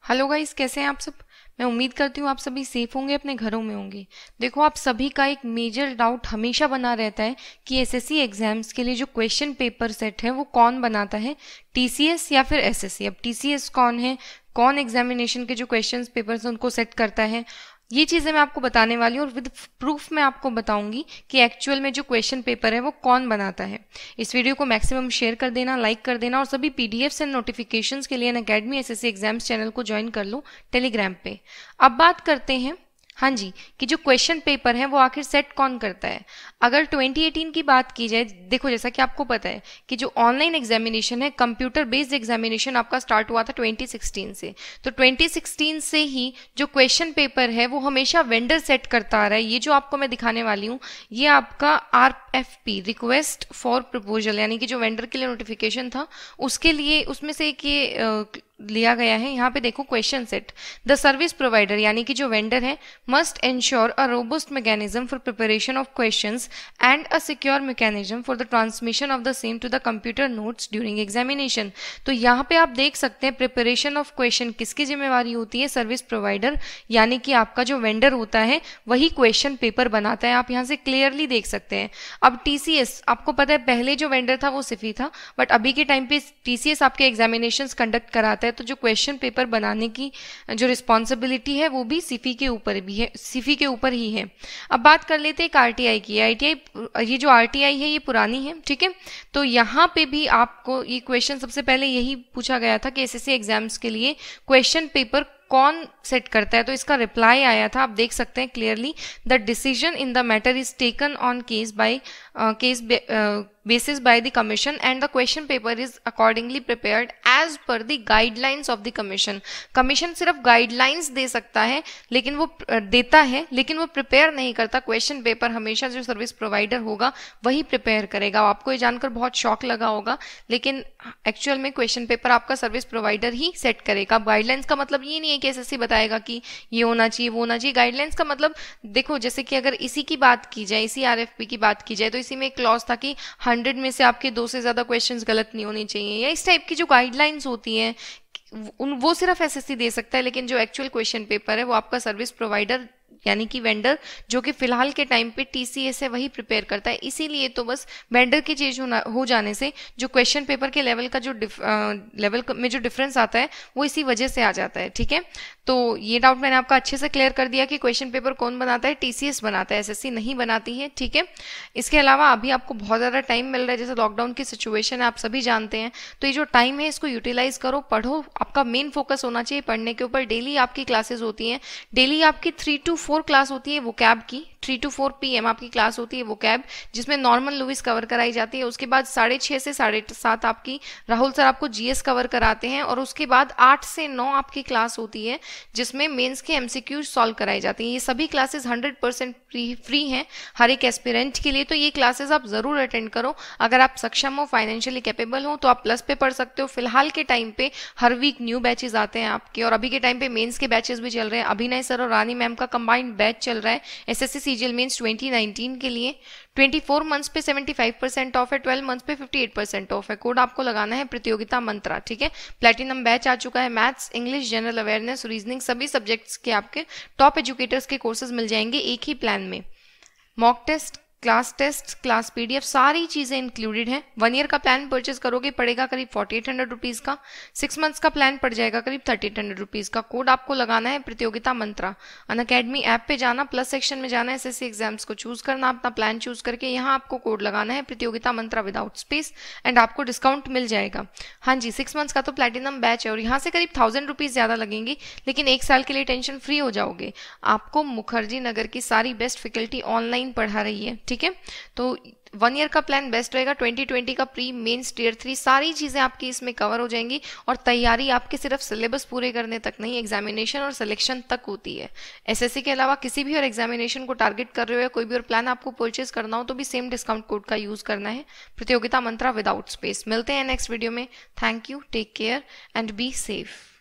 Hello guys, कैसे हैं आप सब। मैं उम्मीद करती हूँ आप सभी सेफ होंगे, अपने घरों में होंगे। देखो, आप सभी का एक मेजर डाउट हमेशा बना रहता है कि एसएससी एग्जाम्स के लिए जो क्वेश्चन पेपर सेट है वो कौन बनाता है, टीसीएस या फिर एसएससी। अब टीसीएस कौन है, कौन एग्जामिनेशन के जो क्वेश्चन पेपर्स हैं उनको सेट करता है, ये चीज़ें मैं आपको बताने वाली हूँ और विद प्रूफ मैं आपको बताऊंगी कि एक्चुअल में जो क्वेश्चन पेपर है वो कौन बनाता है। इस वीडियो को मैक्सिमम शेयर कर देना, लाइक कर देना और सभी पीडीएफ्स एंड नोटिफिकेशंस के लिए अनअकैडमी एसएससी एग्जाम्स चैनल को ज्वाइन कर लो टेलीग्राम पे। अब बात करते हैं, हाँ जी, कि जो क्वेश्चन पेपर है वो आखिर सेट कौन करता है। अगर 2018 की बात की जाए, देखो जैसा कि आपको पता है कि जो ऑनलाइन एग्जामिनेशन है, कंप्यूटर बेस्ड एग्जामिनेशन आपका स्टार्ट हुआ था 2016 से। तो 2016 से ही जो क्वेश्चन पेपर है वो हमेशा वेंडर सेट करता आ रहा है। ये जो आपको मैं दिखाने वाली हूँ, ये आपका आरएफपी, रिक्वेस्ट फॉर प्रपोजल, यानी कि जो वेंडर के लिए नोटिफिकेशन था उसके लिए, उसमें से एक ये लिया गया है। यहाँ पे देखो, question set, the service provider यानी कि जो वेंडर है must ensure a robust mechanism for preparation of questions and a secure mechanism for the transmission of the same to the computer notes during examination. तो यहाँ पे आप देख सकते हैं प्रिपरेशन ऑफ क्वेश्चन किसकी जिम्मेवारी होती है, सर्विस प्रोवाइडर, यानी कि आपका जो वेंडर होता है वही क्वेश्चन पेपर बनाता है। आप यहाँ से क्लियरली देख सकते हैं। अब टीसीएस, आपको पता है पहले जो वेंडर था वो सिफी था, बट अभी के टाइम पे टीसीएस आपके एग्जामिनेशन कंडक्ट कराता है। तो जो क्वेश्चन पेपर बनाने की जो रिस्पॉन्सिबिलिटी है वो भी सिफी के ऊपर भी है, सिफी के ऊपर ही है। अब बात कर लेते हैं एक आरटीआई की। आरटीआई, ये जो आरटीआई है ये पुरानी है, ठीक है। तो यहाँ पे भी आपको ये क्वेश्चन सबसे पहले यही पूछा गया था कि एसएससी एग्जाम्स के लिए क्वेश्चन पेपर कौन सेट करता है। तो इसका रिप्लाई आया था, आप देख सकते हैं clearly, the decision in the matter is taken on case basis by the commission and the question paper is accordingly prepared as per the guidelines of the commission। Commission सिर्फ गाइडलाइंस दे सकता है, लेकिन वो देता है, लेकिन वो प्रिपेयर नहीं करता। क्वेश्चन पेपर हमेशा जो सर्विस प्रोवाइडर होगा वही प्रिपेयर करेगा। आपको ये जानकर बहुत शॉक लगा होगा, लेकिन एक्चुअल में क्वेश्चन पेपर आपका सर्विस प्रोवाइडर ही सेट करेगा। गाइडलाइंस का मतलब ये नहीं है कि एसएससी बताएगा कि ये होना चाहिए वो होना चाहिए। गाइडलाइंस का मतलब, देखो जैसे कि अगर इसी की बात की जाए, इसी आरएफपी की बात की जाए, तो इसी में एक क्लॉज था कि 100 में से आपके 2 से ज्यादा क्वेश्चंस गलत नहीं होने चाहिए, या इस टाइप की जो गाइडलाइंस होती हैं वो सिर्फ एसएससी दे सकता है। लेकिन जो एक्चुअल क्वेश्चन पेपर है वो आपका सर्विस प्रोवाइडर यानी कि वेंडर, जो कि फिलहाल के टाइम पे टीसीएस है, वही प्रिपेयर करता है। इसीलिए तो बस वेंडर की चेंज हो जाने से जो क्वेश्चन पेपर के लेवल का जो लेवल में जो डिफरेंस आता है वो इसी वजह से आ जाता है, ठीक है। तो ये डाउट मैंने आपका अच्छे से क्लियर कर दिया कि क्वेश्चन पेपर कौन बनाता है, टीसीएस बनाता है, एसएससी नहीं बनाती है, ठीक है। इसके अलावा अभी आपको बहुत ज़्यादा टाइम मिल रहा है, जैसे लॉकडाउन की सिचुएशन है, आप सभी जानते हैं। तो ये जो टाइम है इसको यूटिलाइज करो, पढ़ो। आपका मेन फोकस होना चाहिए पढ़ने के ऊपर। डेली आपकी क्लासेस होती हैं, डेली आपकी 3 to 4 क्लास होती है वो कैब की। 3 to 4 PM आपकी क्लास होती है वो कैब, जिसमें नॉर्मल लुइस कवर कराई जाती है। उसके बाद 6:30 से 7:30 आपकी राहुल सर आपको जीएस कवर कराते हैं। और उसके बाद 8 से 9 आपकी क्लास होती है जिसमें मेंस के एमसीक्यू सॉल्व कराई जाती हैं। ये सभी क्लासेस 100% फ्री हैं हर एक एस्पिरेंट के लिए। तो ये क्लासेस आप जरूर अटेंड करो। अगर आप सक्षम हो, फाइनेंशियली कैपेबल हो, तो आप प्लस पे पढ़ सकते हो। फिलहाल के टाइम पे हर वीक न्यू बैचेस आते हैं आपके, और अभी के टाइम पे मेंस के बैचेस भी चल रहे हैं। अभिनय सर और रानी मैम का कंबाइंड बैच चल रहा है एसएससी सीजीएल मेंस 2019 के लिए। 24 मंथ्स पे 75% ऑफ है, 12 मंथ्स पे 58% ऑफ है। कोड आपको लगाना है प्रतियोगिता मंत्रा, ठीक है। प्लेटिनम बैच आ चुका है। Maths, English, general awareness, reasoning, सभी सब्जेक्ट्स के आपके टॉप एजुकेटर्स के कोर्सेज मिल जाएंगे एक ही प्लान में। Mock test, class test, class PDF, सारी चीजें इंक्लूडेड है। 1 ईयर का प्लान परचेज करोगे पड़ेगा करीब 4800 रुपीज का। 6 मंथ्स का प्लान पड़ जाएगा करीब 3800 रुपीज का। कोड आपको लगाना है प्रतियोगिता मंत्रा। अनअकैडमी ऐप पे जाना, प्लस सेक्शन में जाना, एसएससी एग्जाम्स को चूज करना, अपना प्लान चूज करके यहाँ आपको कोड लगाना है Pratiyogita Mantra without space, and आपको डिस्काउंट मिल जाएगा। हाँ जी, 6 मंथ्स का तो प्लेटिनम बैच है और यहाँ से करीब 1000 रुपीज ज्यादा लगेंगे, लेकिन 1 साल के लिए टेंशन फ्री हो जाओगे। आपको मुखर्जी नगर की सारी बेस्ट फैकल्टी ऑनलाइन पढ़ा रही है, ठीक है। तो 1 ईयर का प्लान बेस्ट रहेगा। 2020 का प्री मेंस टियर 3 सारी चीजें आपकी इसमें कवर हो जाएंगी। और तैयारी आपके सिर्फ सिलेबस पूरे करने तक नहीं, एग्जामिनेशन और सिलेक्शन तक होती है। एसएससी के अलावा किसी भी और एग्जामिनेशन को टारगेट कर रहे हो या कोई भी और प्लान आपको परचेज करना हो तो भी सेम डिस्काउंट कोड का यूज करना है, प्रतियोगिता मंत्रा विदाउट स्पेस। मिलते हैं नेक्स्ट वीडियो में। Thank you, take care and be safe.